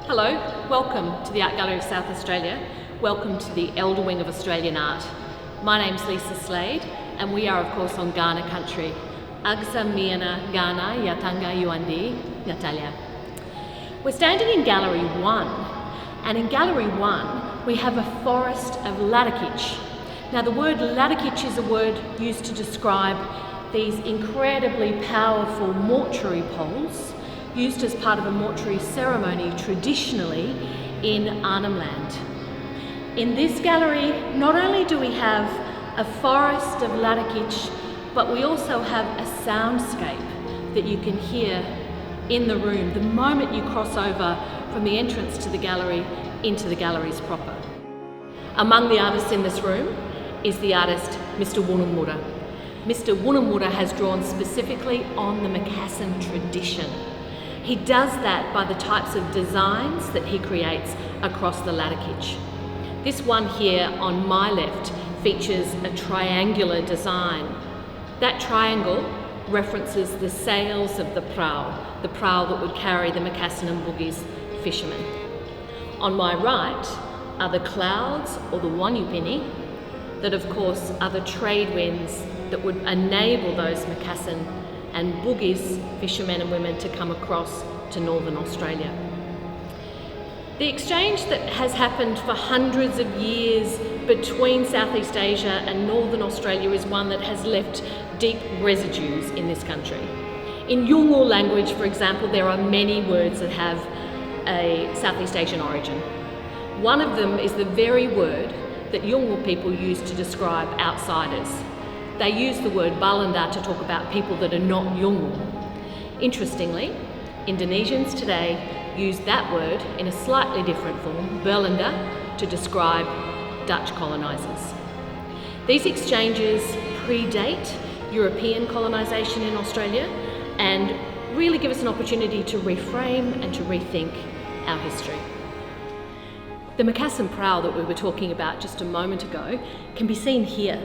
Hello, welcome to the Art Gallery of South Australia. Welcome to the Elder Wing of Australian Art. My name's Lisa Slade and we are of course on Kaurna country. Agsa Miana Ghana Yatanga Yuandi Natalia. We're standing in Gallery 1, and in Gallery 1 we have a forest of ladakich. Now the word ladakich is a word used to describe these incredibly powerful mortuary poles used as part of a mortuary ceremony traditionally in Arnhem Land. In this gallery, not only do we have a forest of ladakich, but we also have a soundscape that you can hear in the room the moment you cross over from the entrance to the gallery into the galleries proper. Among the artists in this room is the artist Mr. Wunamura. Mr. Wunamura has drawn specifically on the Macassan tradition. He does that by the types of designs that he creates across the ladakich. This one here on my left features a triangular design. That triangle references the sails of the prau that would carry the Macassan and Bugis fishermen. On my right are the clouds, or the wanyupini, that of course are the trade winds that would enable those Macassan and Bugis fishermen and women to come across to northern Australia. The exchange that has happened for hundreds of years between Southeast Asia and northern Australia is one that has left deep residues in this country. In Yolngu language, for example, there are many words that have a Southeast Asian origin. One of them is the very word that Yolngu people use to describe outsiders. They use the word Balanda to talk about people that are not Yolngu. Interestingly, Indonesians today use that word in a slightly different form, Belanda, to describe Dutch colonisers. These exchanges predate European colonisation in Australia and really give us an opportunity to reframe and to rethink our history. The Macassan prau that we were talking about just a moment ago can be seen here.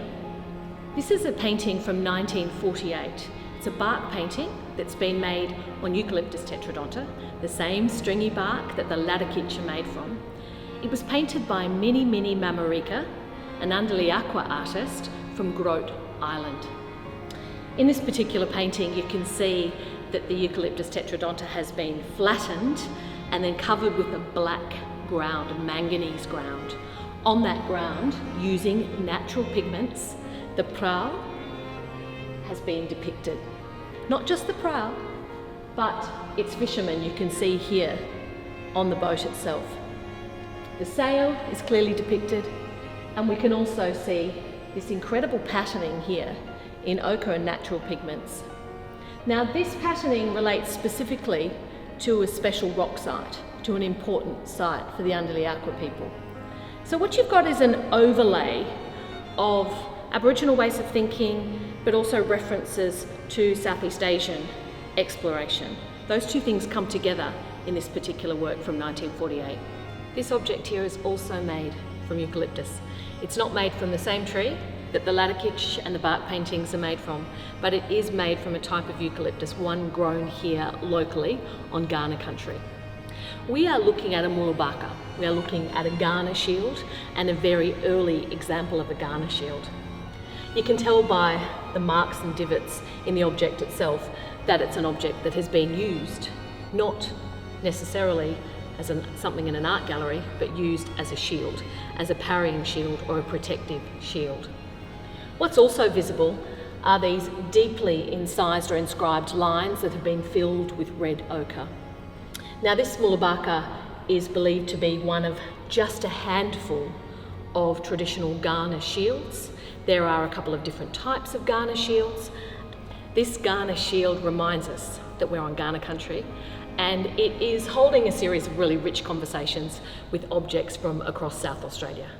This is a painting from 1948. It's a bark painting that's been made on Eucalyptus tetradonta, the same stringy bark that the ladakich are made from. It was painted by Mini Mamarika, an Andaliaqua artist from Grote Island. In this particular painting, you can see that the Eucalyptus tetradonta has been flattened and then covered with a black ground, a manganese ground. On that ground, using natural pigments, the prau has been depicted. Not just the prau, but its fishermen you can see here on the boat itself. The sail is clearly depicted, and we can also see this incredible patterning here in ochre and natural pigments. Now this patterning relates specifically to a special rock site, to an important site for the Andaliaqua people. So what you've got is an overlay of Aboriginal ways of thinking, but also references to Southeast Asian exploration. Those two things come together in this particular work from 1948. This object here is also made from eucalyptus. It's not made from the same tree that the ladakich and the bark paintings are made from, but it is made from a type of eucalyptus, one grown here locally on Kaurna country. We are looking at a mulabaka. We are looking at a Kaurna shield and a very early example of a Kaurna shield. You can tell by the marks and divots in the object itself that it's an object that has been used, not necessarily as something in an art gallery, but used as a shield, as a parrying shield or a protective shield. What's also visible are these deeply incised or inscribed lines that have been filled with red ochre. Now this mulabaka is believed to be one of just a handful of traditional Kaurna shields. There are a couple of different types of Kaurna shields. This Kaurna shield reminds us that we're on Kaurna country, and it is holding a series of really rich conversations with objects from across South Australia.